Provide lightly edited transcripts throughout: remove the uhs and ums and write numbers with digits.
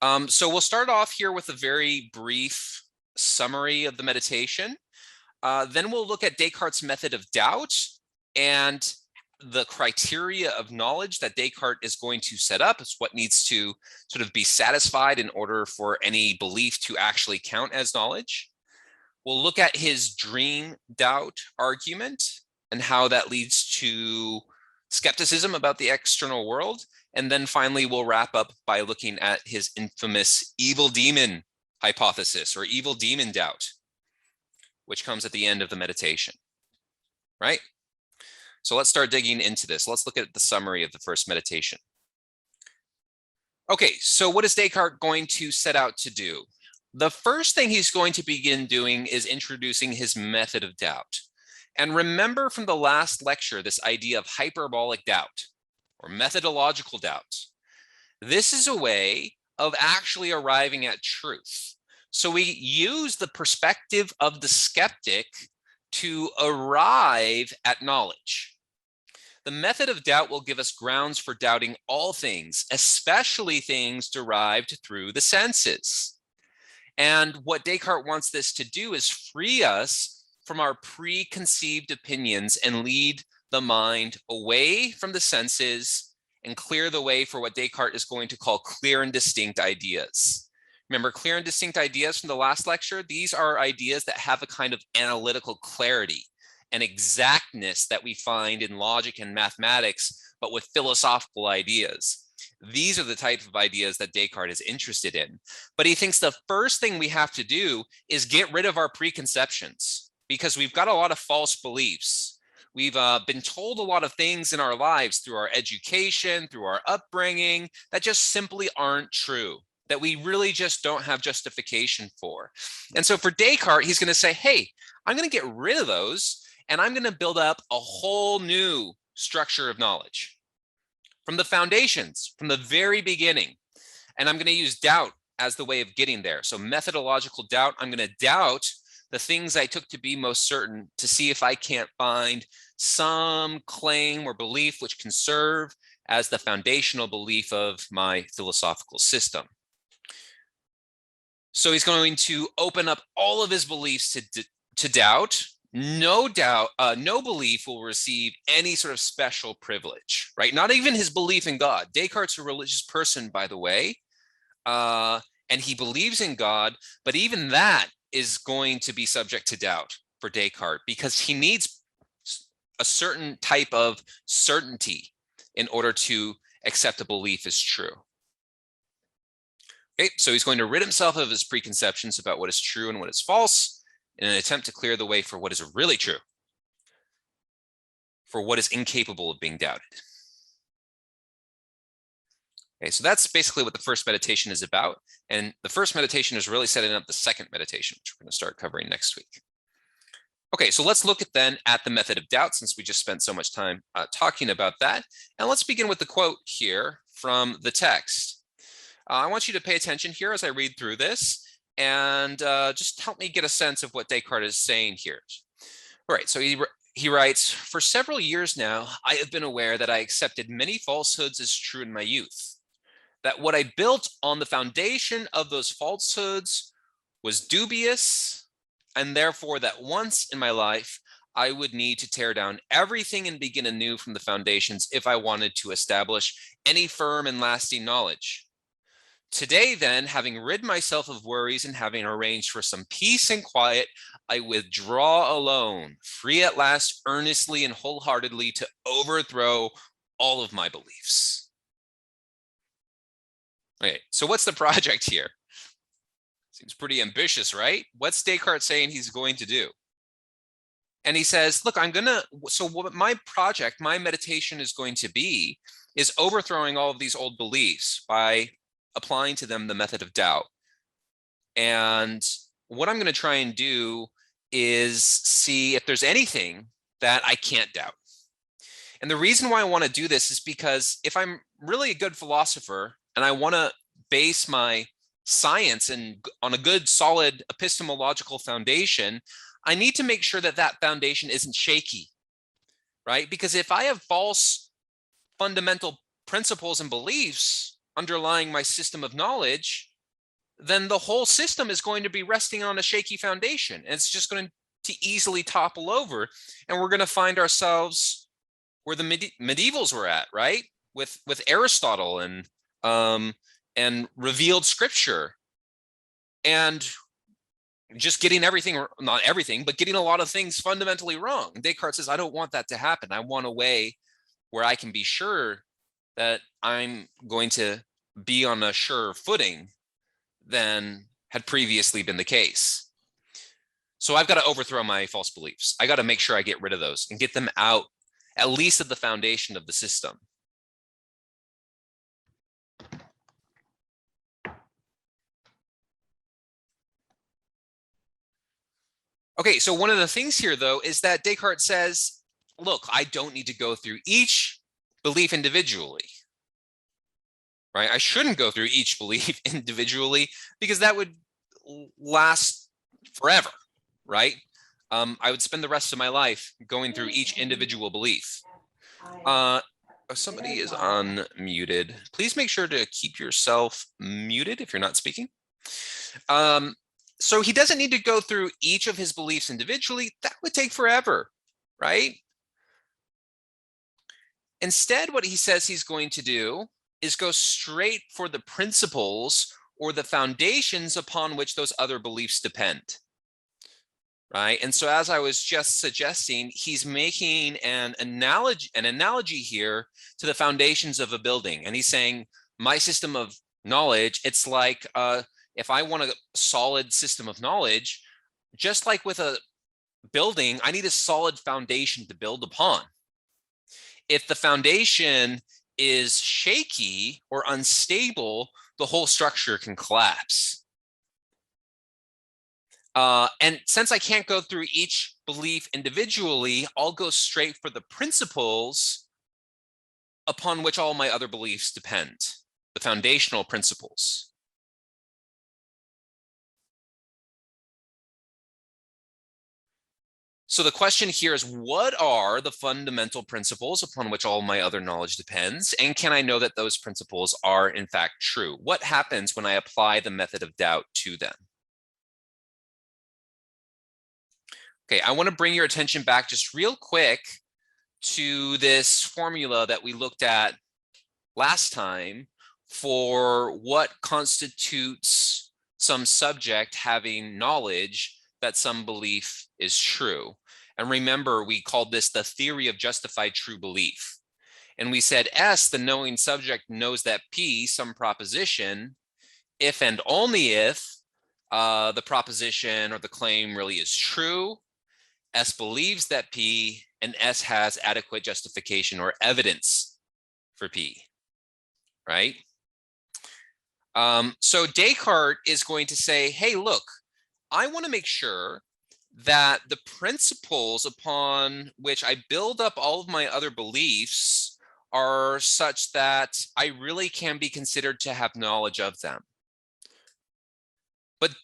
So we'll start off here with a very brief summary of the meditation. Then we'll look at Descartes' method of doubt and the criteria of knowledge that Descartes is going to set up. It's what needs to sort of be satisfied in order for any belief to actually count as knowledge. We'll look at his dream doubt argument and how that leads to skepticism about the external world. And then finally, we'll wrap up by looking at his infamous evil demon hypothesis or evil demon doubt, which comes at the end of the meditation, right? So let's start digging into this. Let's look at the summary of the first meditation. Okay, so what is Descartes going to set out to do? The first thing he's going to begin doing is introducing his method of doubt. And remember from the last lecture, this idea of hyperbolic doubt or methodological doubt. This is a way of actually arriving at truth. So we use the perspective of the skeptic to arrive at knowledge. The method of doubt will give us grounds for doubting all things, especially things derived through the senses. And what Descartes wants this to do is free us from our preconceived opinions and lead the mind away from the senses and clear the way for what Descartes is going to call clear and distinct ideas. Remember, clear and distinct ideas from the last lecture? These are ideas that have a kind of analytical clarity and exactness that we find in logic and mathematics, but with philosophical ideas. These are the type of ideas that Descartes is interested in. But he thinks the first thing we have to do is get rid of our preconceptions, because we've got a lot of false beliefs. We've been told a lot of things in our lives through our education, through our upbringing, that just simply aren't true, that we really just don't have justification for. And so for Descartes, he's going to say, hey, I'm going to get rid of those, and I'm going to build up a whole new structure of knowledge from the foundations, from the very beginning. And I'm going to use doubt as the way of getting there. So methodological doubt, I'm going to doubt the things I took to be most certain to see if I can't find some claim or belief which can serve as the foundational belief of my philosophical system. So he's going to open up all of his beliefs to doubt. No belief will receive any sort of special privilege, right? Not even his belief in God. Descartes is a religious person, by the way, and he believes in God, but even that is going to be subject to doubt for Descartes, because he needs a certain type of certainty in order to accept a belief as true. Okay, so he's going to rid himself of his preconceptions about what is true and what is false in an attempt to clear the way for what is really true, for what is incapable of being doubted. Okay, so that's basically what the first meditation is about. And the first meditation is really setting up the second meditation, which we're going to start covering next week. Okay, so let's look at the method of doubt, since we just spent so much time talking about that. And let's begin with the quote here from the text. I want you to pay attention here as I read through this, and just help me get a sense of what Descartes is saying here. All right, so he writes, "For several years now, I have been aware that I accepted many falsehoods as true in my youth, that what I built on the foundation of those falsehoods was dubious, and therefore that once in my life, I would need to tear down everything and begin anew from the foundations if I wanted to establish any firm and lasting knowledge. Today, then, having rid myself of worries and having arranged for some peace and quiet, I withdraw alone, free at last, earnestly and wholeheartedly to overthrow all of my beliefs." Okay, so what's the project here? Seems pretty ambitious, right? What's Descartes saying he's going to do? And he says, look, so what my project, my meditation is going to be, is overthrowing all of these old beliefs by applying to them the method of doubt. And what I'm going to try and do is see if there's anything that I can't doubt. And the reason why I want to do this is because if I'm really a good philosopher and I want to base my science on a good, solid epistemological foundation, I need to make sure that that foundation isn't shaky, right? Because if I have false fundamental principles and beliefs underlying my system of knowledge, then the whole system is going to be resting on a shaky foundation. And it's just going to easily topple over. And we're going to find ourselves where the medievals were at, right? With Aristotle and revealed scripture, and just getting everything, not everything, but getting a lot of things fundamentally wrong. Descartes says, I don't want that to happen. I want a way where I can be sure that I'm going to be on a surer footing than had previously been the case. So I've got to overthrow my false beliefs. I got to make sure I get rid of those and get them out, at least at the foundation of the system. Okay, so one of the things here, though, is that Descartes says, look, I don't need to go through each belief individually, right? I shouldn't go through each belief individually because that would last forever, right? I would spend the rest of my life going through each individual belief. Somebody is unmuted. Please make sure to keep yourself muted if you're not speaking. So he doesn't need to go through each of his beliefs individually. That would take forever, right? Instead, what he says he's going to do is go straight for the principles or the foundations upon which those other beliefs depend, right? And so as I was just suggesting, he's making an analogy here to the foundations of a building. And he's saying, my system of knowledge, it's like if I want a solid system of knowledge, just like with a building, I need a solid foundation to build upon. If the foundation is shaky or unstable, the whole structure can collapse. And since I can't go through each belief individually, I'll go straight for the principles upon which all my other beliefs depend, the foundational principles. So the question here is, what are the fundamental principles upon which all my other knowledge depends? And can I know that those principles are in fact true? What happens when I apply the method of doubt to them? Okay, I want to bring your attention back just real quick to this formula that we looked at last time for what constitutes some subject having knowledge that some belief is true. And remember, we called this the theory of justified true belief. And we said S, the knowing subject, knows that P, some proposition, if and only if the proposition or the claim really is true. S believes that P, and S has adequate justification or evidence for P, right? So Descartes is going to say, hey, look, I want to make sure that the principles upon which I build up all of my other beliefs are such that I really can be considered to have knowledge of them. But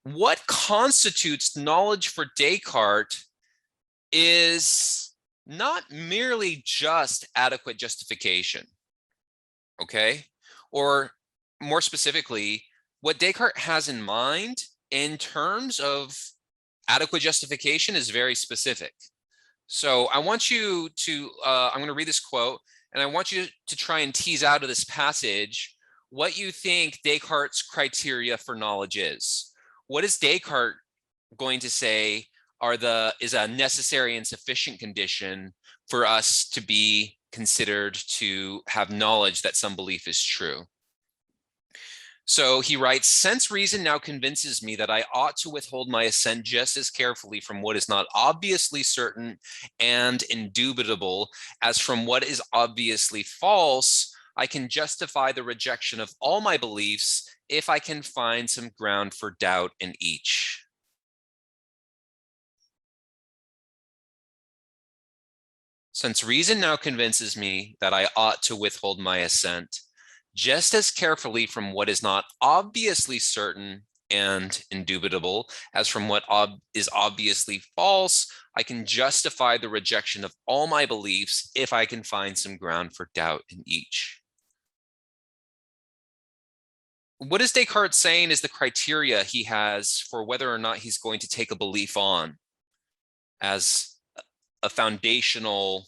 what constitutes knowledge for Descartes is not merely just adequate justification, okay? Or more specifically, what Descartes has in mind in terms of adequate justification is very specific. So I want you to, I'm going to read this quote, and I want you to try and tease out of this passage what you think Descartes' criteria for knowledge is. What is Descartes going to say is a necessary and sufficient condition for us to be considered to have knowledge that some belief is true? So he writes, since reason now convinces me that I ought to withhold my assent just as carefully from what is not obviously certain and indubitable as from what is obviously false, I can justify the rejection of all my beliefs if I can find some ground for doubt in each. Since reason now convinces me that I ought to withhold my assent just as carefully from what is not obviously certain and indubitable as from what is obviously false, I can justify the rejection of all my beliefs if I can find some ground for doubt in each. what is Descartes saying is the criteria he has for whether or not he's going to take a belief on as a foundational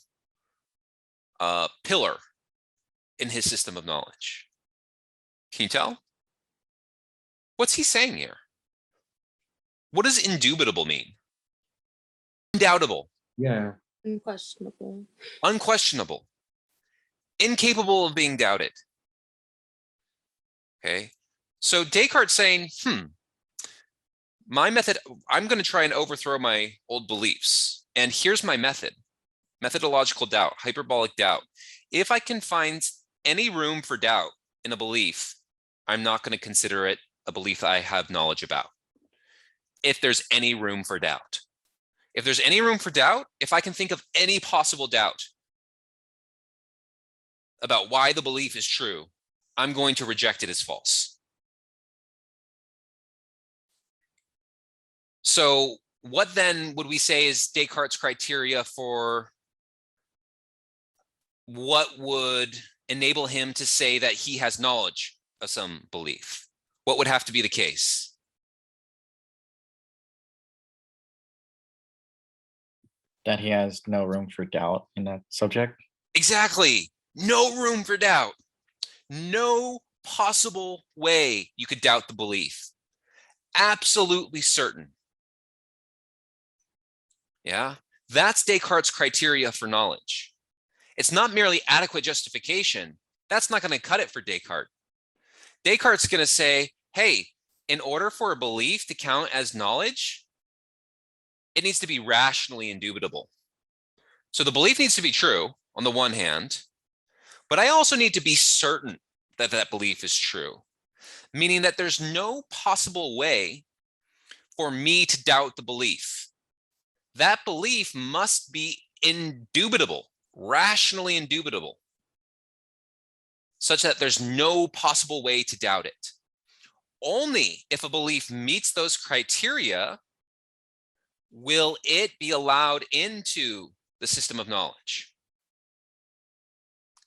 pillar in his system of knowledge? Can you tell? What's he saying here? What does indubitable mean? Undoubtable. Yeah. Unquestionable. Unquestionable. Incapable of being doubted. Okay. So Descartes saying, my method, I'm going to try and overthrow my old beliefs. And here's my method. Methodological doubt, hyperbolic doubt. If I can find any room for doubt in a belief, I'm not going to consider it a belief I have knowledge about. If there's any room for doubt. If there's any room for doubt, if I can think of any possible doubt about why the belief is true, I'm going to reject it as false. So what then would we say is Descartes' criteria for what would enable him to say that he has knowledge of some belief? What would have to be the case? That he has no room for doubt in that subject. Exactly. No room for doubt. No possible way you could doubt the belief. Absolutely certain. Yeah, that's Descartes' criteria for knowledge. It's not merely adequate justification. That's not going to cut it for Descartes. Descartes is going to say, hey, in order for a belief to count as knowledge, it needs to be rationally indubitable. So the belief needs to be true on the one hand, but I also need to be certain that that belief is true, meaning that there's no possible way for me to doubt the belief. That belief must be indubitable, rationally indubitable, such that there's no possible way to doubt it. Only if a belief meets those criteria will it be allowed into the system of knowledge.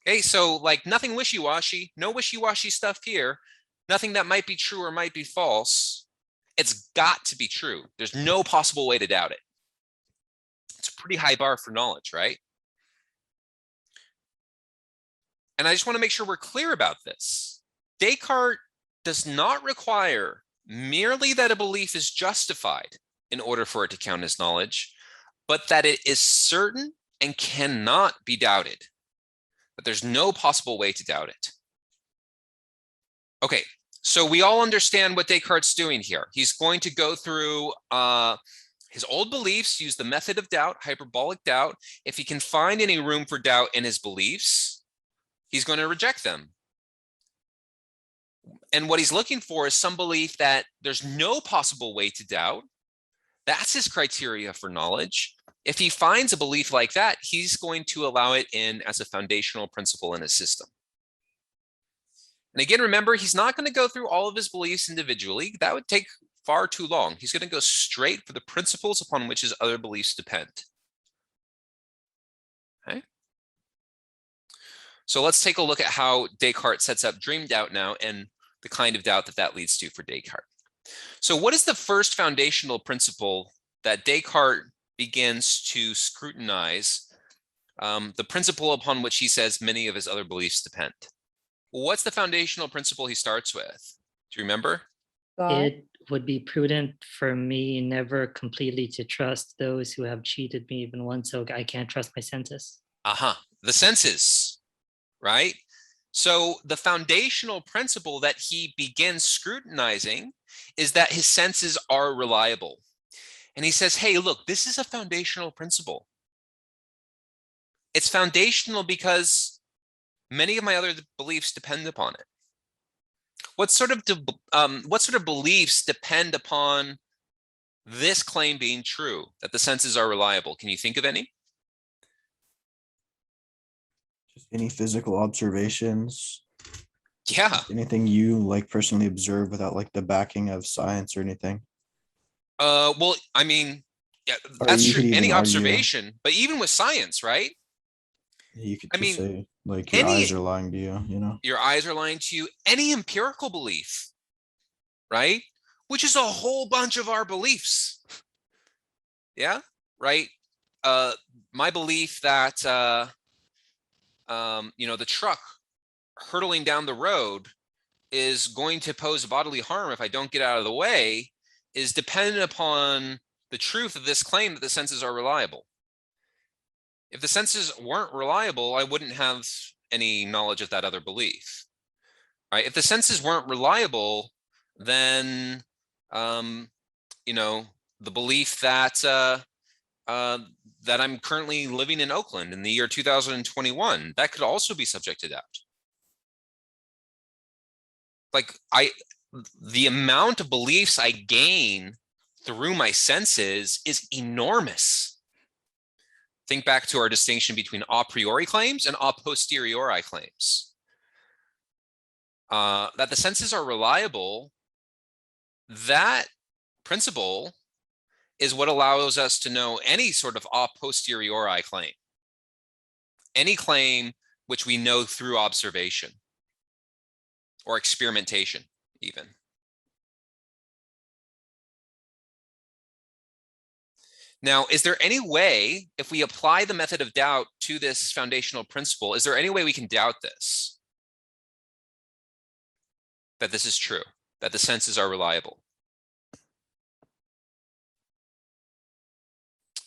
Okay, so like nothing wishy-washy, no wishy-washy stuff here, nothing that might be true or might be false. It's got to be true. There's no possible way to doubt it. It's a pretty high bar for knowledge, right? And I just want to make sure we're clear about this. Descartes does not require merely that a belief is justified in order for it to count as knowledge, but that it is certain and cannot be doubted. That there's no possible way to doubt it. Okay, so we all understand what Descartes' doing here. He's going to go through his old beliefs, use the method of doubt, hyperbolic doubt. If he can find any room for doubt in his beliefs, he's going to reject them. And what he's looking for is some belief that there's no possible way to doubt. That's his criteria for knowledge. If he finds a belief like that, he's going to allow it in as a foundational principle in his system. And again, remember, he's not going to go through all of his beliefs individually. That would take far too long. He's going to go straight for the principles upon which his other beliefs depend. Okay. So let's take a look at how Descartes sets up dream doubt now and the kind of doubt that that leads to for Descartes. So what is the first foundational principle that Descartes begins to scrutinize, the principle upon which he says many of his other beliefs depend? What's the foundational principle he starts with? Do you remember? God. It would be prudent for me never completely to trust those who have cheated me even once, so I can't trust my senses. The senses, right? So the foundational principle that he begins scrutinizing is that his senses are reliable. And he says, hey, look, this is a foundational principle. It's foundational because many of my other beliefs depend upon it. What sort of beliefs depend upon this claim being true, that the senses are reliable? Can you think of any? Just any physical observations. Yeah. Anything you like personally observe without like the backing of science or anything. Well, I mean, yeah, Or that's you true. could even Any argue- observation, but even with science, right? You could I just mean, say like your any- eyes are lying to you, you know? Your eyes are lying to you. Any empirical belief, right? Which is a whole bunch of our beliefs. Yeah, right. My belief that the truck hurtling down the road is going to pose bodily harm if I don't get out of the way is dependent upon the truth of this claim that the senses are reliable. If the senses weren't reliable, I wouldn't have any knowledge of that other belief, right? If the senses weren't reliable, then, the belief that that I'm currently living in Oakland in the year 2021, that could also be subject to doubt. Like the amount of beliefs I gain through my senses is enormous. Think back to our distinction between a priori claims and a posteriori claims. That the senses are reliable, that principle is what allows us to know any sort of a posteriori claim, any claim which we know through observation or experimentation even. Now, is there any way, if we apply the method of doubt to this foundational principle, is there any way we can doubt this? That this is true, that the senses are reliable?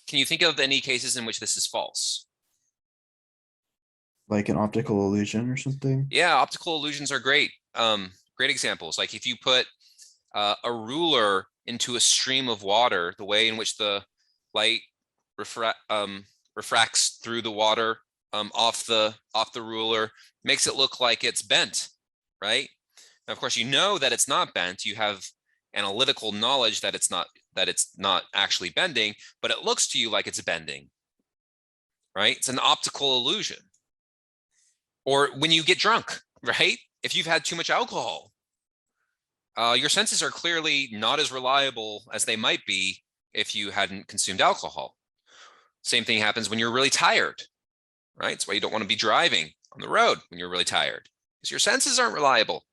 Can you think of any cases in which this is false? Like an optical illusion or something? Yeah, optical illusions are great. Great examples. Like if you put a ruler into a stream of water, the way in which the light refracts through the water off the ruler makes it look like it's bent, right? Now, of course, you know that it's not bent. You have analytical knowledge that it's not actually bending, but it looks to you like it's bending, right? It's an optical illusion. Or when you get drunk, right? If you've had too much alcohol, your senses are clearly not as reliable as they might be if you hadn't consumed alcohol. Same thing happens when you're really tired, right? That's why you don't want to be driving on the road when you're really tired, because your senses aren't reliable.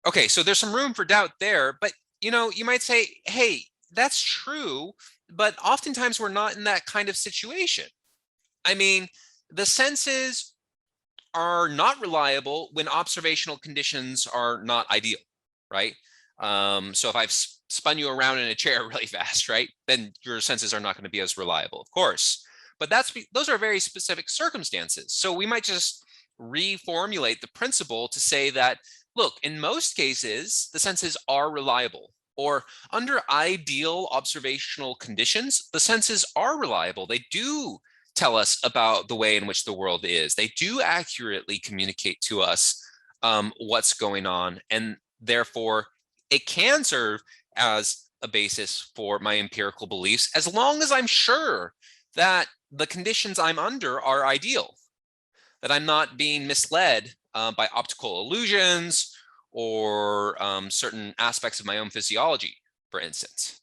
Okay, so there's some room for doubt there, but you might say, hey, that's true, but oftentimes we're not in that kind of situation. I mean, the senses are not reliable when observational conditions are not ideal, right? So if I've spun you around in a chair really fast, right, then your senses are not going to be as reliable, of course. But those are very specific circumstances. So we might just reformulate the principle to say that, look, in most cases, the senses are reliable. Or under ideal observational conditions, the senses are reliable. They do tell us about the way in which the world is. They do accurately communicate to us what's going on, and therefore it can serve as a basis for my empirical beliefs as long as I'm sure that the conditions I'm under are ideal, that I'm not being misled by optical illusions or certain aspects of my own physiology, for instance.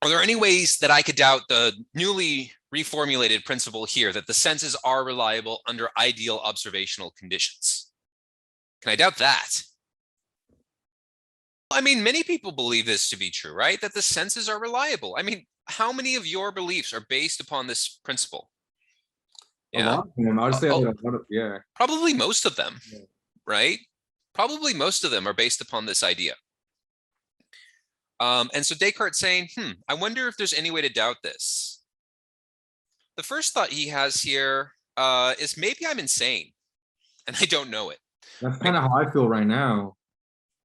Are there any ways that I could doubt the newly reformulated principle here that the senses are reliable under ideal observational conditions? Can I doubt that? I mean, many people believe this to be true, right? That the senses are reliable. I mean, how many of your beliefs are based upon this principle? A lot of them. I would say Oh, a lot of, yeah. probably most of them, Yeah. right? Probably most of them are based upon this idea. And so Descartes saying, I wonder if there's any way to doubt this. The first thought he has here is maybe I'm insane and I don't know it. That's kind of how I feel right now.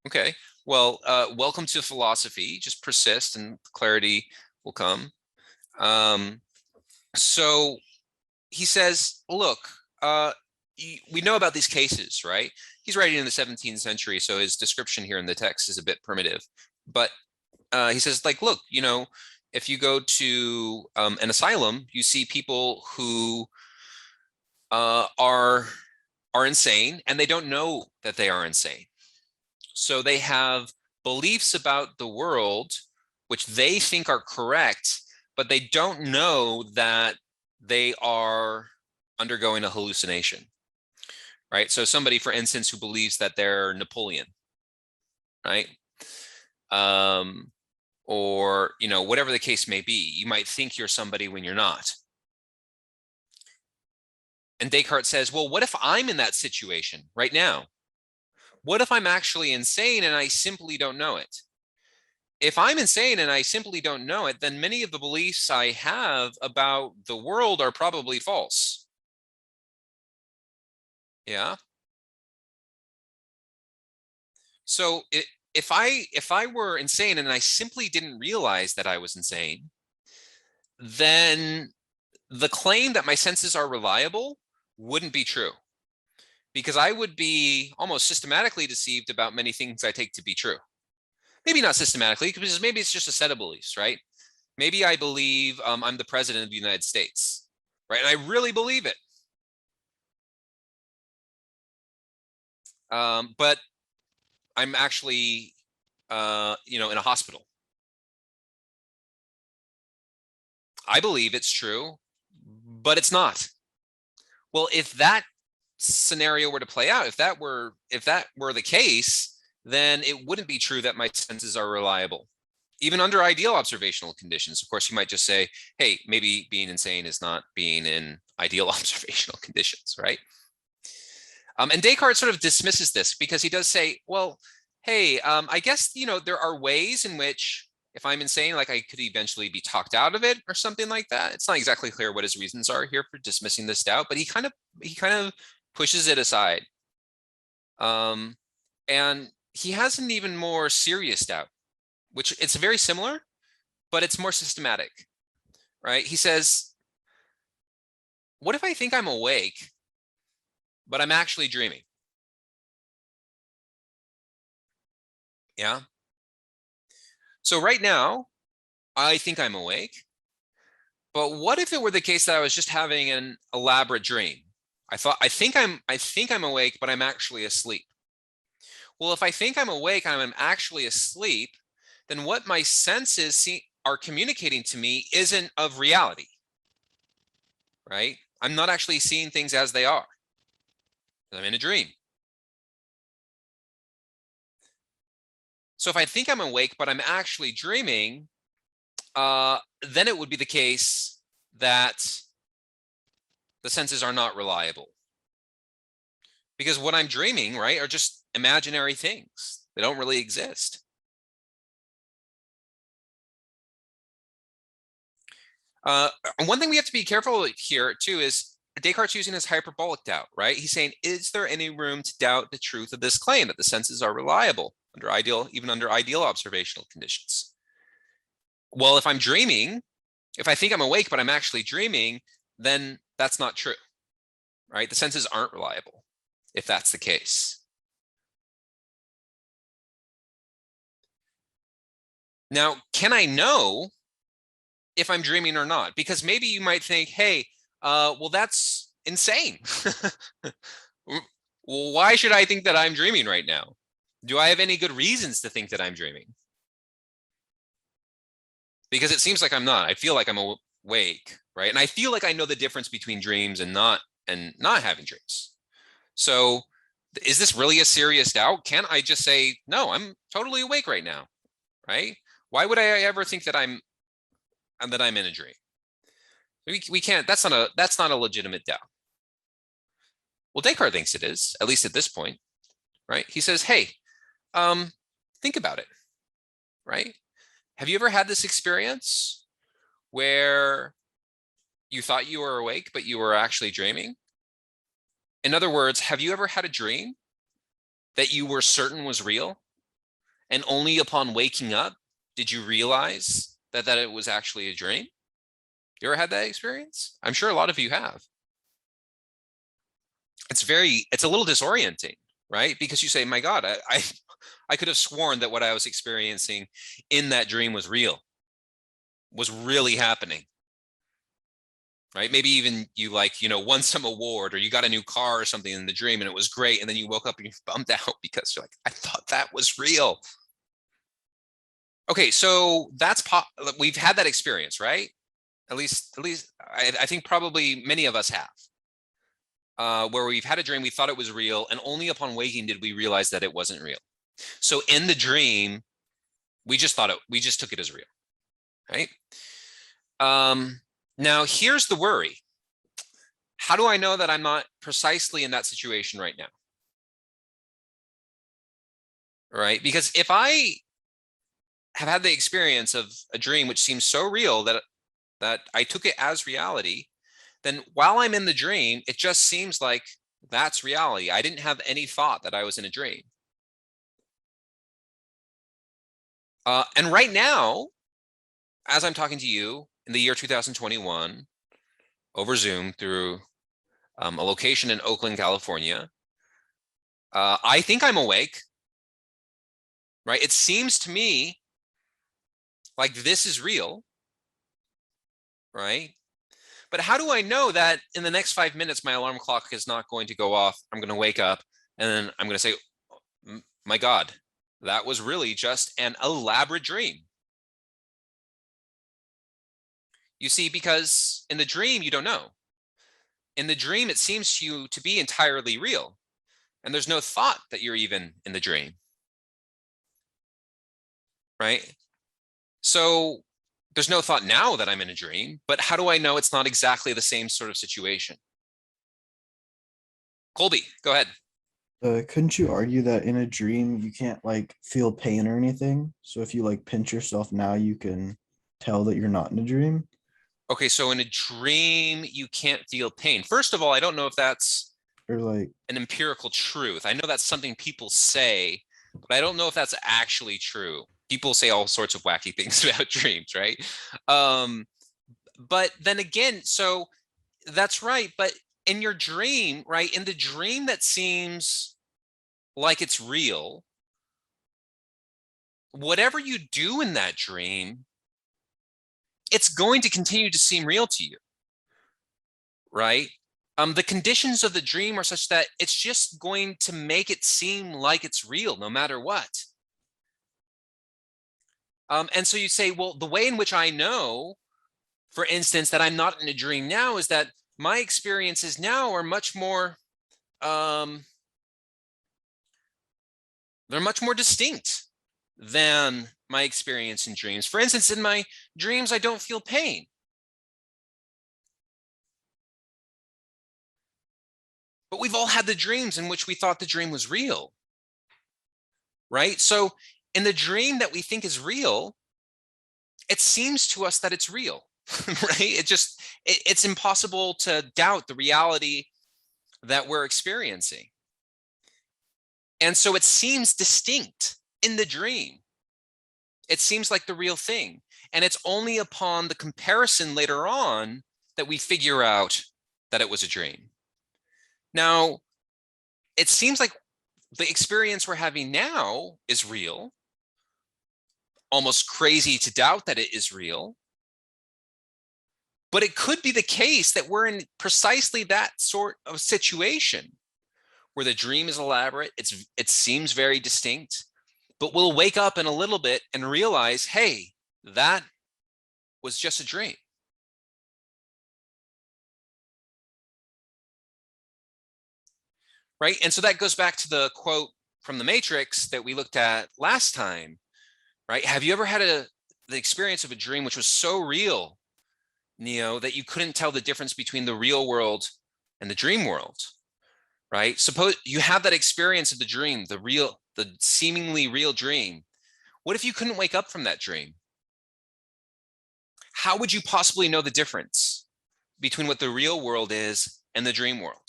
Okay, well, welcome to philosophy. Just persist and clarity will come. So he says, look, we know about these cases, right? He's writing in the 17th century, so his description here in the text is a bit primitive. But he says, like, look, if you go to an asylum, you see people who are insane and they don't know that they are insane. So they have beliefs about the world which they think are correct, but they don't know that they are undergoing a hallucination, right? So somebody, for instance, who believes that they're Napoleon, right? Or, you know, whatever the case may be, you might think you're somebody when you're not. And Descartes says, well, what if I'm in that situation right now? What if I'm actually insane and I simply don't know it? If I'm insane and I simply don't know it, then many of the beliefs I have about the world are probably false. Yeah. So if I were insane and I simply didn't realize that I was insane, then the claim that my senses are reliable wouldn't be true, because I would be almost systematically deceived about many things I take to be true. Maybe not systematically, because maybe it's just a set of beliefs, right? Maybe I believe I'm the president of the United States, right? And I really believe it. But I'm actually, you know, in a hospital. I believe it's true, but it's not. Well, if that scenario were to play out, if that were the case, then it wouldn't be true that my senses are reliable, even under ideal observational conditions. Of course, you might just say, hey, maybe being insane is not being in ideal observational conditions, right? And Descartes sort of dismisses this because he does say, well, hey, I guess, you know, there are ways in which if I'm insane, like I could eventually be talked out of it or something like that. It's not exactly clear what his reasons are here for dismissing this doubt, but he kind of pushes it aside. And he has an even more serious doubt, which it's very similar, but it's more systematic, right? He says, what if I think I'm awake, but I'm actually dreaming? Yeah. So right now, I think I'm awake, but what if it were the case that I was just having an elaborate dream? I think I'm awake, but I'm actually asleep. Well, if I think I'm awake and I'm actually asleep, then what my senses are communicating to me isn't of reality, right? I'm not actually seeing things as they are. I'm in a dream. So if I think I'm awake, but I'm actually dreaming, then it would be the case that the senses are not reliable. Because what I'm dreaming, right, are just imaginary things. They don't really exist. And one thing we have to be careful here too is Descartes using his hyperbolic doubt, right? He's saying, is there any room to doubt the truth of this claim that the senses are reliable even under ideal observational conditions? Well, if I'm dreaming, if I think I'm awake, but I'm actually dreaming, then that's not true, right? The senses aren't reliable if that's the case. Now, can I know if I'm dreaming or not? Because maybe you might think, hey, well, that's insane. Well, why should I think that I'm dreaming right now? Do I have any good reasons to think that I'm dreaming? Because it seems like I'm not. I feel like I'm awake, right? And I feel like I know the difference between dreams and not having dreams. So is this really a serious doubt? Can't I just say, no, I'm totally awake right now, right? Why would I ever think that I'm in a dream? We can't. That's not a legitimate doubt. Well, Descartes thinks it is, at least at this point, right? He says, hey, think about it, right? Have you ever had this experience where you thought you were awake, but you were actually dreaming? In other words, have you ever had a dream that you were certain was real, and only upon waking up did you realize that it was actually a dream? You ever had that experience? I'm sure a lot of you have. It's a little disorienting, right? Because you say, my God, I could have sworn that what I was experiencing in that dream was real, was really happening, right? Maybe even you won some award, or you got a new car or something in the dream and it was great. And then you woke up and you bummed out because you're like, I thought that was real. Okay, so we've had that experience, right? At least I think probably many of us have. where we've had a dream, we thought it was real, and only upon waking did we realize that it wasn't real. So in the dream, we just took it as real, right? Now here's the worry. How do I know that I'm not precisely in that situation right now? Right? Because if I have had the experience of a dream which seems so real that I took it as reality, then while I'm in the dream, it just seems like that's reality. I didn't have any thought that I was in a dream. And right now, as I'm talking to you in the year 2021 over Zoom through a location in Oakland, California, I think I'm awake, right? It seems to me like this is real, right? But how do I know that in the next 5 minutes, my alarm clock is not going to go off? I'm going to wake up and then I'm going to say, my God, that was really just an elaborate dream. You see, because in the dream, you don't know. In the dream, it seems to you to be entirely real. And there's no thought that you're even in the dream, right? So there's no thought now that I'm in a dream, but how do I know it's not exactly the same sort of situation? Colby, go ahead. Couldn't you argue that in a dream you can't like feel pain or anything? So if you like pinch yourself now, you can tell that you're not in a dream. Okay, so in a dream, you can't feel pain. First of all, I don't know if that's Or like, an empirical truth. I know that's something people say, but I don't know if that's actually true. People say all sorts of wacky things about dreams, right? But then again, so that's right. But in your dream, right, in the dream that seems like it's real, whatever you do in that dream, it's going to continue to seem real to you, right? The conditions of the dream are such that it's just going to make it seem like it's real no matter what. And so you say, well, the way in which I know, for instance, that I'm not in a dream now is that my experiences now are much more, they're much more distinct than my experience in dreams. For instance, in my dreams, I don't feel pain. But we've all had the dreams in which we thought the dream was real, right? So in the dream that we think is real, it seems to us that it's real, right? It's impossible to doubt the reality that we're experiencing. And so it seems distinct in the dream. It seems like the real thing. And it's only upon the comparison later on that we figure out that it was a dream. Now, it seems like the experience we're having now is real. Almost crazy to doubt that it is real. But it could be the case that we're in precisely that sort of situation where the dream is elaborate, it seems very distinct, but we'll wake up in a little bit and realize, hey, that was just a dream. Right? And so that goes back to the quote from the Matrix that we looked at last time, right? Have you ever had the experience of a dream which was so real, Neo, that you couldn't tell the difference between the real world and the dream world, right? Suppose you have that experience of the dream, the seemingly real dream. What if you couldn't wake up from that dream? How would you possibly know the difference between what the real world is and the dream world?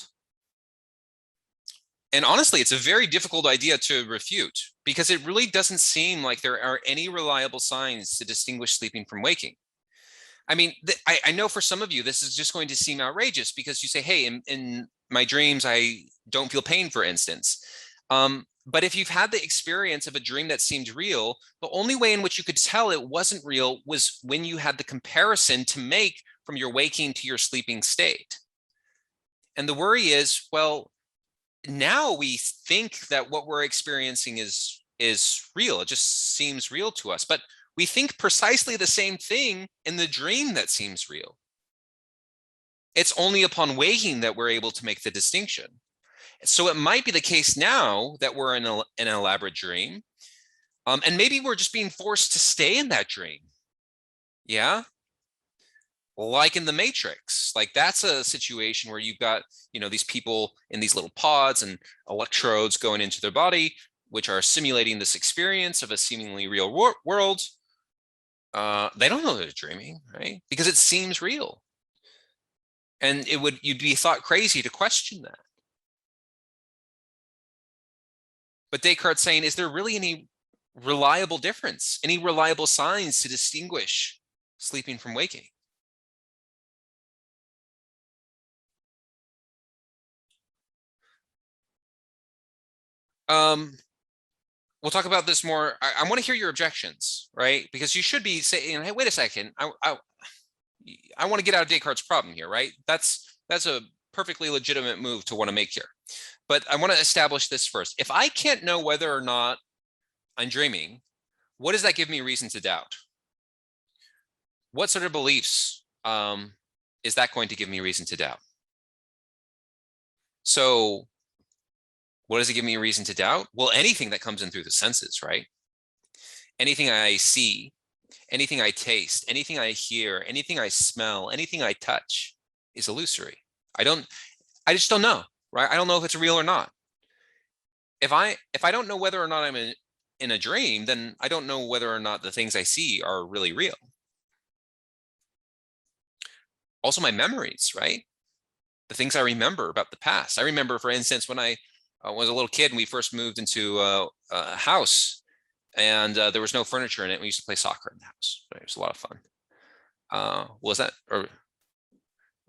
And honestly, it's a very difficult idea to refute because it really doesn't seem like there are any reliable signs to distinguish sleeping from waking. I mean, I know for some of you, this is just going to seem outrageous because you say, hey, in my dreams, I don't feel pain, for instance. But if you've had the experience of a dream that seemed real, the only way in which you could tell it wasn't real was when you had the comparison to make from your waking to your sleeping state. And the worry is, well, now we think that what we're experiencing is real. It just seems real to us. But we think precisely the same thing in the dream that seems real. It's only upon waking that we're able to make the distinction. So it might be the case now that we're in an elaborate dream, and maybe we're just being forced to stay in that dream. Yeah. Like in the Matrix, like that's a situation where you've got, these people in these little pods and electrodes going into their body, which are simulating this experience of a seemingly real world. They don't know they're dreaming, right? Because it seems real. And you'd be thought crazy to question that. But Descartes saying, is there really any reliable difference, any reliable signs to distinguish sleeping from waking? We'll talk about this more. I want to hear your objections, right? Because you should be saying, hey, wait a second. I want to get out of Descartes' problem here, right? That's a perfectly legitimate move to want to make here. But I want to establish this first. If I can't know whether or not I'm dreaming, what does that give me reason to doubt? What sort of beliefs is that going to give me reason to doubt? So what does it give me a reason to doubt? Well, anything that comes in through the senses, right? Anything I see, anything I taste, anything I hear, anything I smell, anything I touch is illusory. I just don't know, right? I don't know if it's real or not. If I don't know whether or not I'm in a dream, then I don't know whether or not the things I see are really real. Also my memories, right? The things I remember about the past. I remember, for instance, when I was a little kid and we first moved into a house and there was no furniture in it. We used to play soccer in the house. Right? It was a lot of fun. Was that, or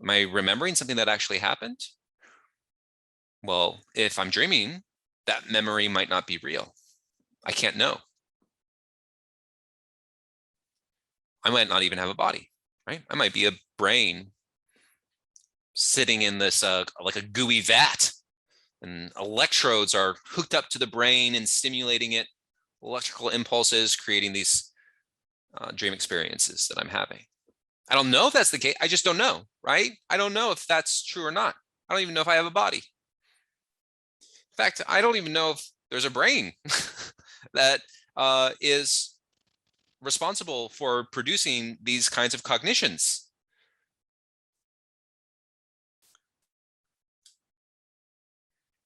am I remembering something that actually happened? Well, if I'm dreaming, that memory might not be real. I can't know. I might not even have a body, right? I might be a brain sitting in this like a gooey vat, and electrodes are hooked up to the brain and stimulating it, electrical impulses, creating these dream experiences that I'm having. I don't know if that's the case. I just don't know, right? I don't know if that's true or not. I don't even know if I have a body. In fact, I don't even know if there's a brain that is responsible for producing these kinds of cognitions.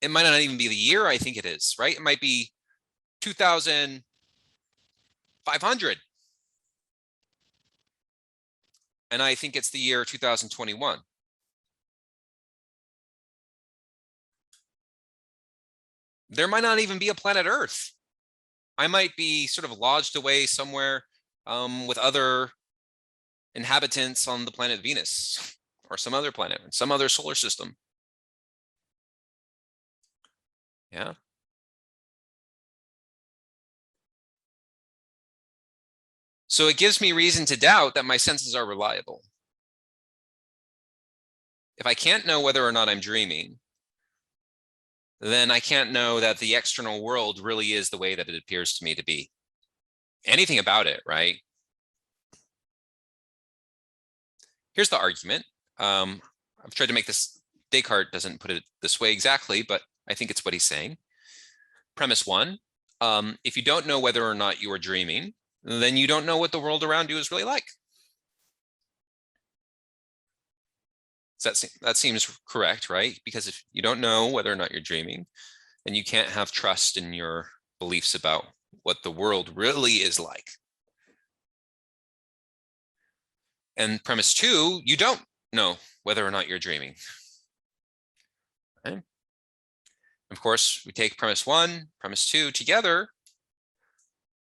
It might not even be the year I think it is, right? It might be 2,500. And I think it's the year 2021. There might not even be a planet Earth. I might be sort of lodged away somewhere with other inhabitants on the planet Venus or some other planet, some other solar system. Yeah. So it gives me reason to doubt that my senses are reliable. If I can't know whether or not I'm dreaming, then I can't know that the external world really is the way that it appears to me to be. Anything about it, right? Here's the argument. I've tried to make this, Descartes doesn't put it this way exactly, but I think it's what he's saying. Premise one, if you don't know whether or not you are dreaming, then you don't know what the world around you is really like. That seems correct, right? Because if you don't know whether or not you're dreaming, then you can't have trust in your beliefs about what the world really is like. And premise two, you don't know whether or not you're dreaming. Okay. Of course, we take premise one, premise two together,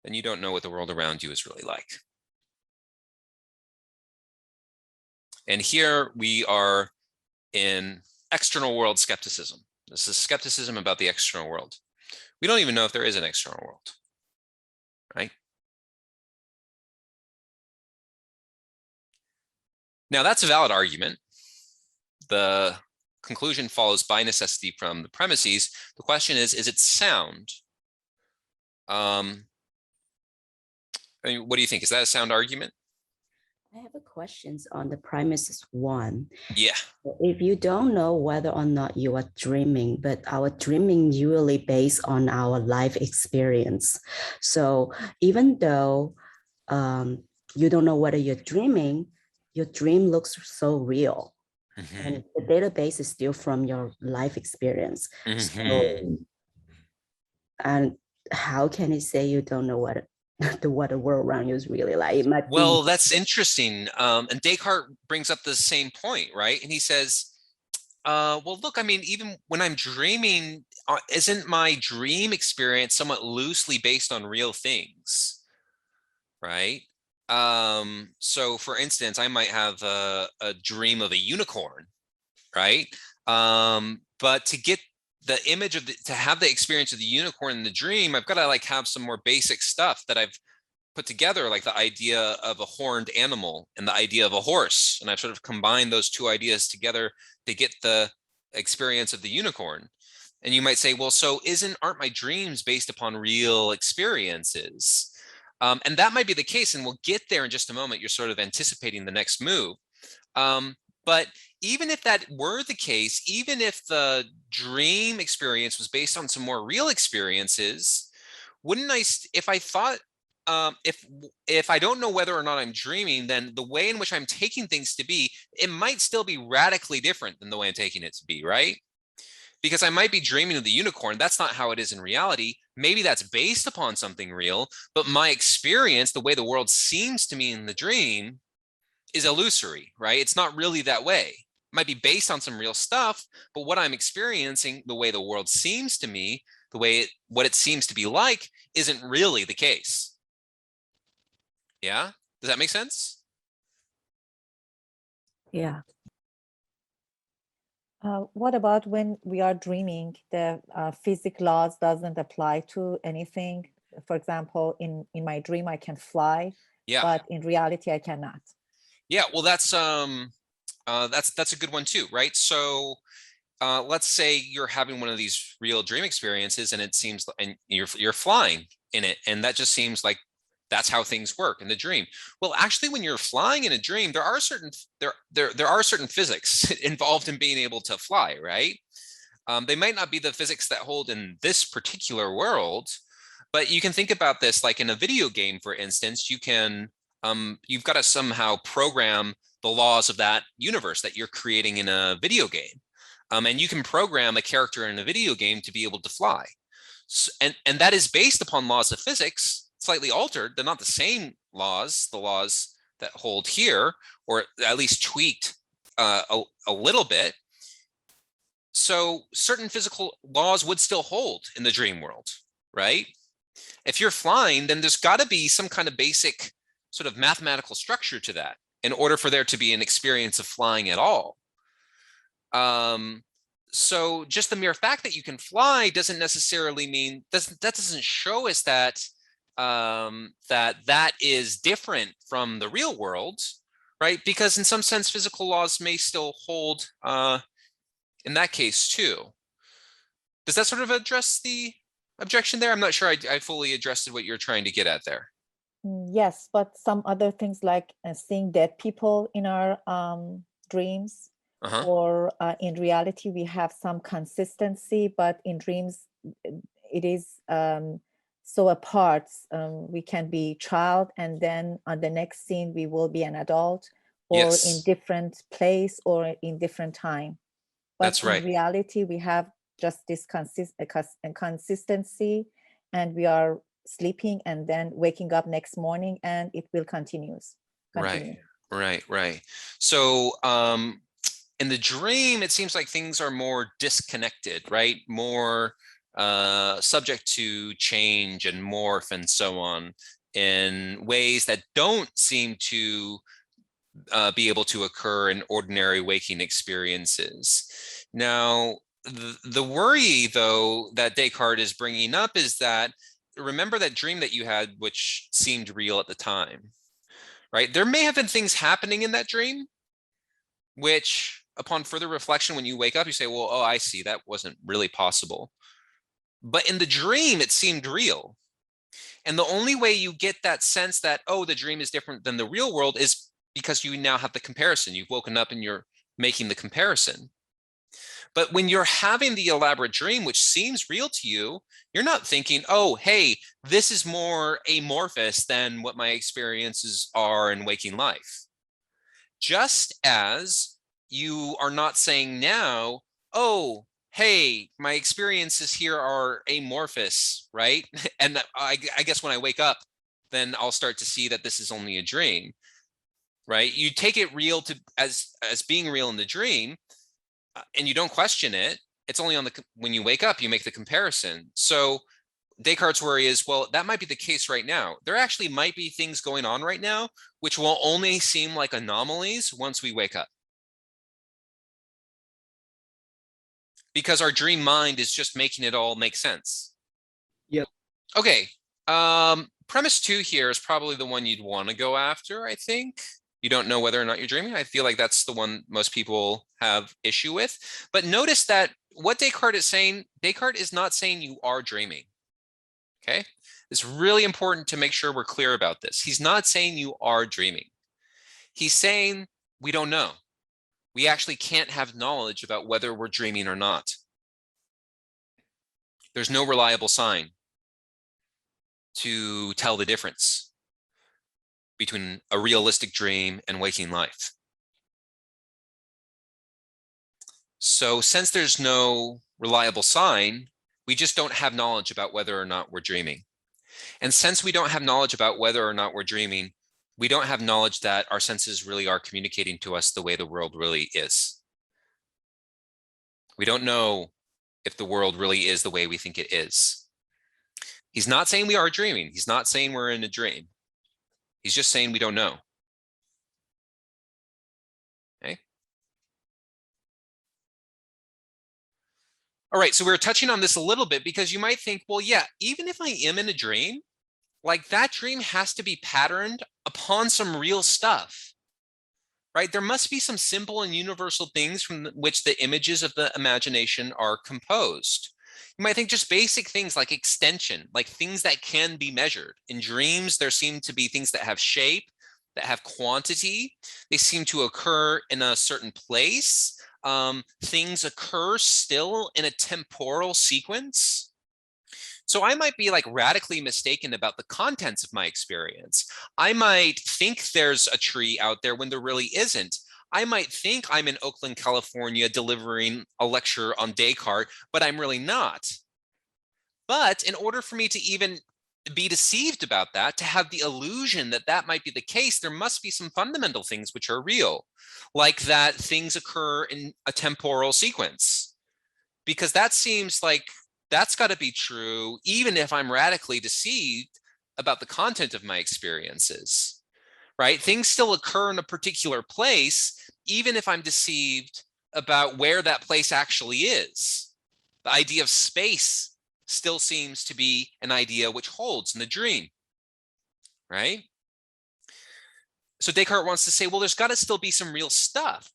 then you don't know what the world around you is really like. And here we are in external world skepticism. This is skepticism about the external world. We don't even know if there is an external world, right? Now that's a valid argument. The conclusion follows by necessity from the premises. The question is it sound? I mean, what do you think? Is that a sound argument? I have a questions on the premises one. Yeah. If you don't know whether or not you are dreaming, but our dreaming usually based on our life experience. So even though you don't know whether you're dreaming, your dream looks so real. Mhm. And the database is still from your life experience. Mhm. So, and how can you say you don't know what what the world around you is really like? It might Well, be. that's interesting. And Descartes brings up the same point, right? And he says, well, look, I mean, even when I'm dreaming, isn't my dream experience somewhat loosely based on real things, right? So for instance, I might have a dream of a unicorn, right? But to get the image of to have the experience of the unicorn in the dream, I've got to like have some more basic stuff that I've put together, like the idea of a horned animal and the idea of a horse. And I've sort of combined those two ideas together to get the experience of the unicorn. And you might say, well, so aren't my dreams based upon real experiences? And that might be the case, and we'll get there in just a moment. You're sort of anticipating the next move. But even if that were the case, even if the dream experience was based on some more real experiences, wouldn't I, if I thought, if I don't know whether or not I'm dreaming, then the way in which I'm taking things to be, it might still be radically different than the way I'm taking it to be, right? Because I might be dreaming of the unicorn. That's not how it is in reality. Maybe that's based upon something real, but my experience, the way the world seems to me in the dream, is illusory, right? It's not really that way. It might be based on some real stuff, but what I'm experiencing, the way the world seems to me, the way what it seems to be like, isn't really the case. Yeah? Does that make sense? Yeah. What about when we are dreaming, the physics laws doesn't apply to anything? For example, in my dream, I can fly, Yeah. but in reality, I cannot. Yeah, well, that's a good one too, right? So let's say you're having one of these real dream experiences and it seems, and you're flying in it, and that just seems like that's how things work in the dream. Well, actually, when you're flying in a dream, there are certain physics involved in being able to fly, right? They might not be the physics that hold in this particular world, but you can think about this like in a video game, for instance. You've got to somehow program the laws of that universe that you're creating in a video game. And you can program a character in a video game to be able to fly. So, and that is based upon laws of physics, slightly altered. They're not the same laws, the laws that hold here, or at least tweaked a little bit. So certain physical laws would still hold in the dream world, right? If you're flying, then there's got to be some kind of basic sort of mathematical structure to that in order for there to be an experience of flying at all. So just the mere fact that you can fly doesn't necessarily mean that doesn't show us that that is different from the real world, right? Because in some sense, physical laws may still hold in that case too. Does that sort of address the objection there? I'm not sure I fully addressed what you're trying to get at there. Yes, but some other things like seeing dead people in our dreams, or in reality, we have some consistency, but in dreams, it is so apart. We can be child, and then on the next scene, we will be an adult, or in different place, or in different time. But that's right. In reality, we have just this consistency, and we are sleeping and then waking up next morning, and it will continue. Right. So in the dream, it seems like things are more disconnected, right? More subject to change and morph and so on in ways that don't seem to be able to occur in ordinary waking experiences. Now, the worry, though, that Descartes is bringing up is that, remember that dream that you had, which seemed real at the time, right? There may have been things happening in that dream, which upon further reflection, when you wake up, you say, well, oh, I see, that wasn't really possible. But in the dream, it seemed real. And the only way you get that sense that, oh, the dream is different than the real world is because you now have the comparison. You've woken up and you're making the comparison. But when you're having the elaborate dream, which seems real to you, you're not thinking, oh, hey, this is more amorphous than what my experiences are in waking life. Just as you are not saying now, oh, hey, my experiences here are amorphous, right? And I guess when I wake up, then I'll start to see that this is only a dream, right? You take it real as being real in the dream, and you don't question it. It's only when you wake up, you make the comparison. So Descartes' worry is, well, that might be the case right now. There actually might be things going on right now, which will only seem like anomalies once we wake up. Because our dream mind is just making it all make sense. Yep. Okay. Premise 2 here is probably the one you'd want to go after, I think. You don't know whether or not you're dreaming. I feel like that's the one most people have issue with. But notice that what Descartes is saying, Descartes is not saying you are dreaming. Okay? It's really important to make sure we're clear about this. He's not saying you are dreaming. He's saying we don't know. We actually can't have knowledge about whether we're dreaming or not. There's no reliable sign to tell the difference between a realistic dream and waking life. So since there's no reliable sign, we just don't have knowledge about whether or not we're dreaming. And since we don't have knowledge about whether or not we're dreaming, we don't have knowledge that our senses really are communicating to us the way the world really is. We don't know if the world really is the way we think it is. He's not saying we are dreaming. He's not saying we're in a dream. He's just saying we don't know. Okay. All right, so we're touching on this a little bit because you might think, well, yeah, even if I am in a dream, like that dream has to be patterned upon some real stuff, right? There must be some simple and universal things from which the images of the imagination are composed. You might think just basic things like extension, like things that can be measured. In dreams, there seem to be things that have shape, that have quantity. They seem to occur in a certain place. Things occur still in a temporal sequence. So I might be like radically mistaken about the contents of my experience. I might think there's a tree out there when there really isn't. I might think I'm in Oakland, California, delivering a lecture on Descartes, but I'm really not. But in order for me to even be deceived about that, to have the illusion that that might be the case, there must be some fundamental things which are real, like that things occur in a temporal sequence, because that seems like that's got to be true, even if I'm radically deceived about the content of my experiences, right? Things still occur in a particular place, even if I'm deceived about where that place actually is. The idea of space still seems to be an idea which holds in the dream, right? So Descartes wants to say, well, there's got to still be some real stuff.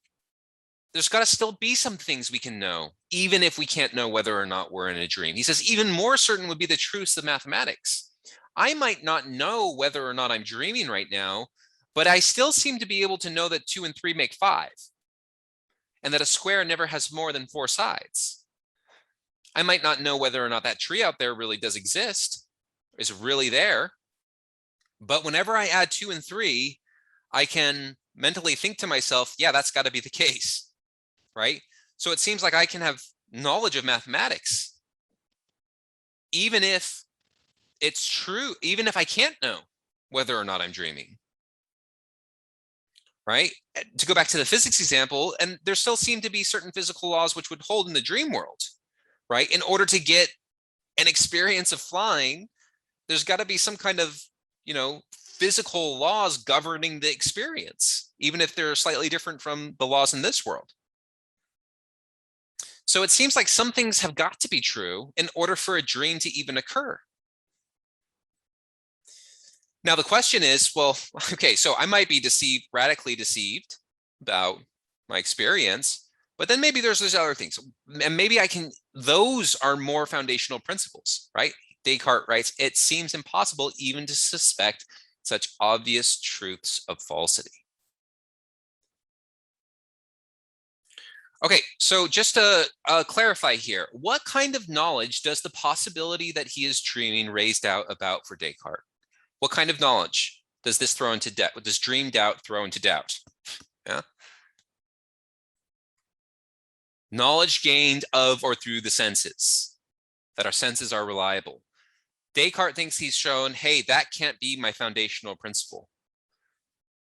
There's got to still be some things we can know, even if we can't know whether or not we're in a dream. He says, even more certain would be the truths of mathematics. I might not know whether or not I'm dreaming right now, but I still seem to be able to know that 2 and 3 make 5, and that a square never has more than 4 sides. I might not know whether or not that tree out there really does exist, is really there, but whenever I add 2 and 3, I can mentally think to myself, yeah, that's got to be the case, right? So it seems like I can have knowledge of mathematics, even if it's true, even if I can't know whether or not I'm dreaming, right? To go back to the physics example, and there still seem to be certain physical laws which would hold in the dream world, right? In order to get an experience of flying, there's got to be some kind of, physical laws governing the experience, even if they're slightly different from the laws in this world. So it seems like some things have got to be true in order for a dream to even occur. Now the question is, well, okay, so I might be deceived, radically deceived about my experience, but then maybe there's those other things, and maybe those are more foundational principles, right? Descartes writes, it seems impossible even to suspect such obvious truths of falsity. Okay, so just to clarify here, what kind of knowledge does the possibility that he is dreaming raise doubt about for Descartes? What kind of knowledge does this throw into doubt? Does dream doubt throw into doubt? Yeah. Knowledge gained of or through the senses, that our senses are reliable. Descartes thinks he's shown, hey, that can't be my foundational principle.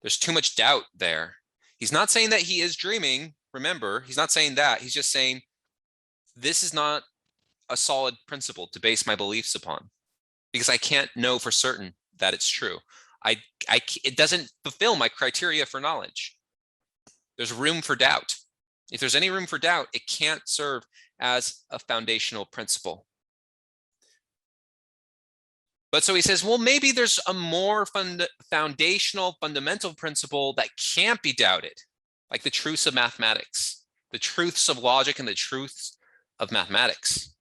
There's too much doubt there. He's not saying that he is dreaming. Remember, he's not saying that. He's just saying, this is not a solid principle to base my beliefs upon, because I can't know for certain that it's true. It doesn't fulfill my criteria for knowledge. There's room for doubt. If there's any room for doubt, it can't serve as a foundational principle. But so he says, well, maybe there's a more foundational, fundamental principle that can't be doubted, like the truths of mathematics, the truths of logic, and the truths of mathematics.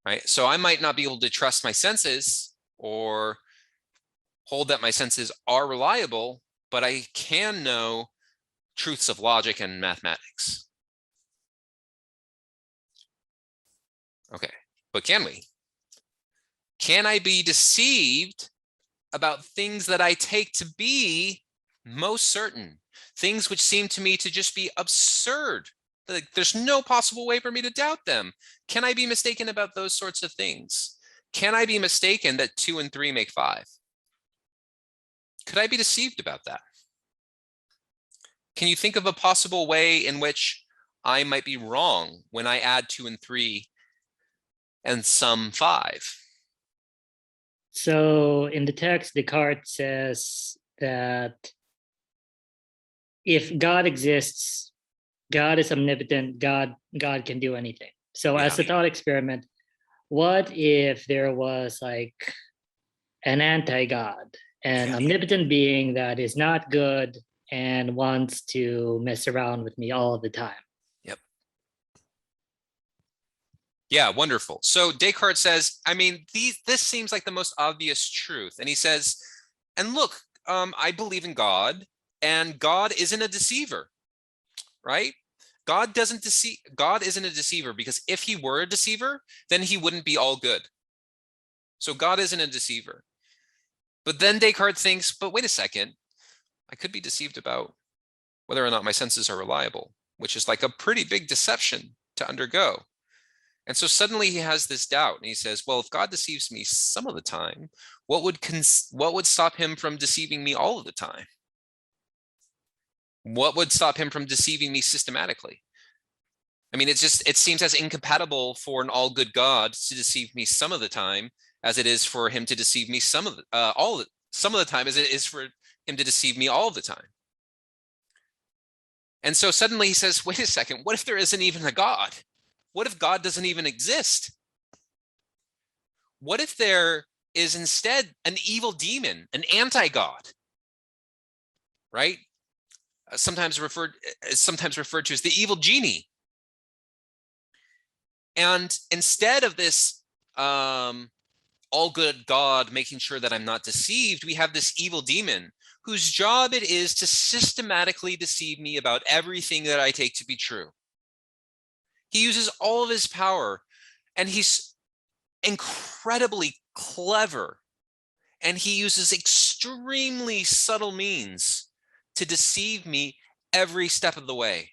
Right? So I might not be able to trust my senses or hold that my senses are reliable, but I can know truths of logic and mathematics. Okay, but can we? Can I be deceived about things that I take to be most certain? Things which seem to me to just be absurd. Like, there's no possible way for me to doubt them. Can I be mistaken about those sorts of things? Can I be mistaken that 2 and 3 make 5? Could I be deceived about that? Can you think of a possible way in which I might be wrong when I add 2 and 3 and sum 5? So in the text, Descartes says that if God exists, God is omnipotent, God can do anything. So as a thought experiment, what if there was like an anti-God, an omnipotent being that is not good and wants to mess around with me all the time? Yep. Yeah, wonderful. So Descartes says, I mean, this seems like the most obvious truth. And he says, and look, I believe in God, and God isn't a deceiver, right? God isn't a deceiver, because if he were a deceiver, then he wouldn't be all good. So God isn't a deceiver. But then Descartes thinks, but wait a second, I could be deceived about whether or not my senses are reliable, which is like a pretty big deception to undergo. And so suddenly he has this doubt, and he says, well, if God deceives me some of the time, what would stop him from deceiving me all of the time? What would stop him from deceiving me systematically? I mean, it seems as incompatible for an all good God to deceive me some of the time as it is for him to deceive me some of the time as it is for him to deceive me all of the time. And so suddenly he says, wait a second, what if there isn't even a God? What if God doesn't even exist? What if there is instead an evil demon, an anti-God, right? Sometimes referred to as the evil genie. And instead of this all good God making sure that I'm not deceived, we have this evil demon whose job it is to systematically deceive me about everything that I take to be true. He uses all of his power, and he's incredibly clever, and he uses extremely subtle means to deceive me every step of the way.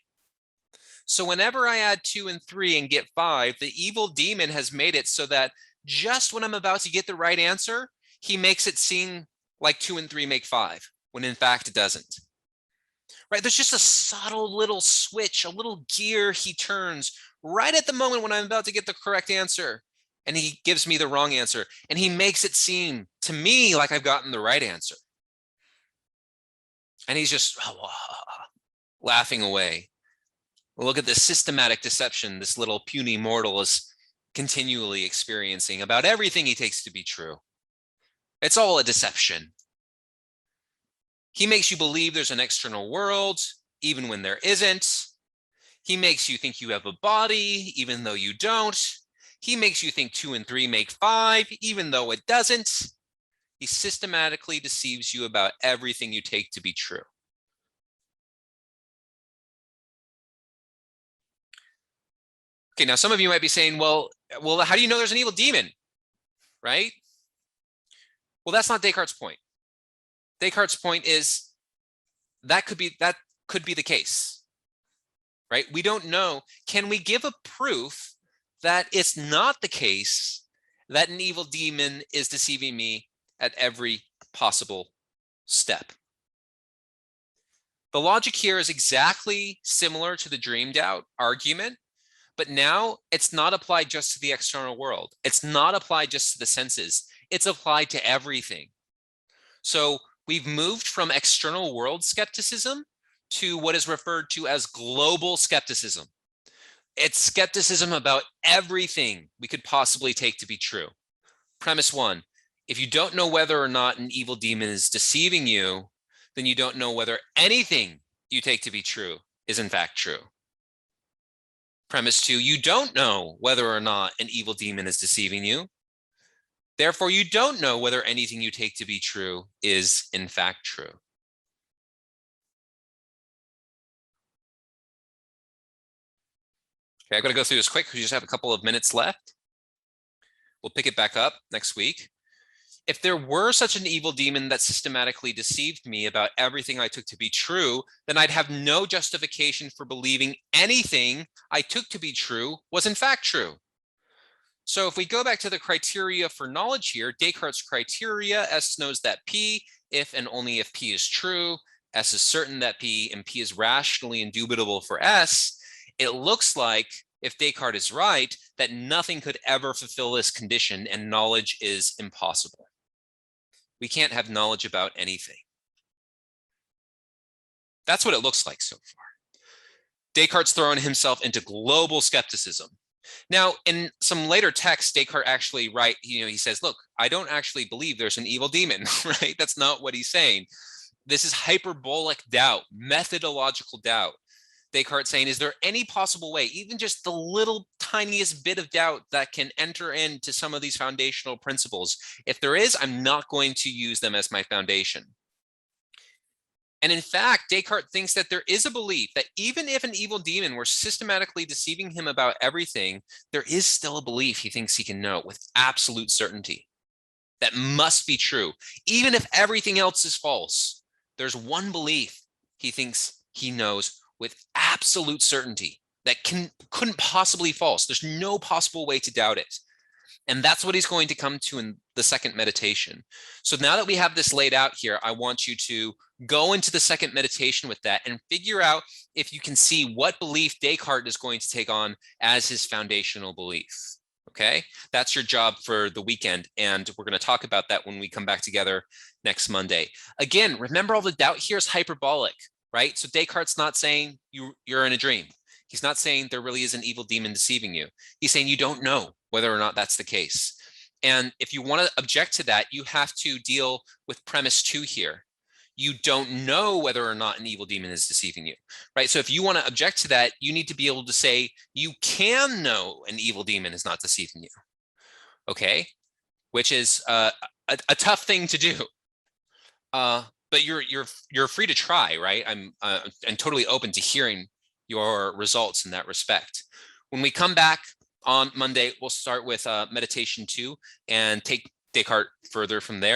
So whenever I add 2 and 3 and get 5, the evil demon has made it so that just when I'm about to get the right answer, he makes it seem like 2 and 3 make 5, when in fact it doesn't. Right? There's just a subtle little switch, a little gear he turns right at the moment when I'm about to get the correct answer, and he gives me the wrong answer, and he makes it seem to me like I've gotten the right answer. And he's just laughing away. Look at the systematic deception this little puny mortal is continually experiencing about everything he takes to be true. It's all a deception. He makes you believe there's an external world, even when there isn't. He makes you think you have a body, even though you don't. He makes you think 2 and 3 make 5, even though it doesn't. He systematically deceives you about everything you take to be true. Okay, now some of you might be saying, well, how do you know there's an evil demon, right? Well, that's not Descartes' point. Descartes' point is that could be the case, right? We don't know. Can we give a proof that it's not the case that an evil demon is deceiving me at every possible step? The logic here is exactly similar to the dreamed out argument, but now it's not applied just to the external world. It's not applied just to the senses. It's applied to everything. So we've moved from external world skepticism to what is referred to as global skepticism. It's skepticism about everything we could possibly take to be true. Premise one, if you don't know whether or not an evil demon is deceiving you, then you don't know whether anything you take to be true is in fact true. Premise two, you don't know whether or not an evil demon is deceiving you. Therefore, you don't know whether anything you take to be true is in fact true. Okay, I've got to go through this quick because we just have a couple of minutes left. We'll pick it back up next week. If there were such an evil demon that systematically deceived me about everything I took to be true, then I'd have no justification for believing anything I took to be true was in fact true. So if we go back to the criteria for knowledge here, Descartes' criteria, S knows that P, if and only if P is true, S is certain that P, and P is rationally indubitable for S, it looks like, if Descartes is right, that nothing could ever fulfill this condition and knowledge is impossible. We can't have knowledge about anything. That's what it looks like so far. Descartes' thrown himself into global skepticism. Now, in some later texts, Descartes actually he says, look, I don't actually believe there's an evil demon, right? That's not what he's saying. This is hyperbolic doubt, methodological doubt. Descartes saying, is there any possible way, even just the little tiniest bit of doubt that can enter into some of these foundational principles? If there is, I'm not going to use them as my foundation. And in fact, Descartes thinks that there is a belief that even if an evil demon were systematically deceiving him about everything, there is still a belief he thinks he can know with absolute certainty. That must be true. Even if everything else is false, there's one belief he thinks he knows with absolute certainty that couldn't possibly be false. There's no possible way to doubt it. And that's what he's going to come to in the second meditation. So now that we have this laid out here, I want you to go into the second meditation with that and figure out if you can see what belief Descartes is going to take on as his foundational belief. Okay, that's your job for the weekend. And we're going to talk about that when we come back together next Monday. Again, remember all the doubt here is hyperbolic, right? So Descartes' not saying you're in a dream. He's not saying there really is an evil demon deceiving you. He's saying you don't know whether or not that's the case. And if you want to object to that, you have to deal with premise 2 here. You don't know whether or not an evil demon is deceiving you, right? So if you want to object to that, you need to be able to say you can know an evil demon is not deceiving you, okay? Which is a tough thing to do. But you're free to try, right? I'm totally open to hearing your results in that respect. When we come back on Monday, we'll start with meditation 2 and take Descartes further from there.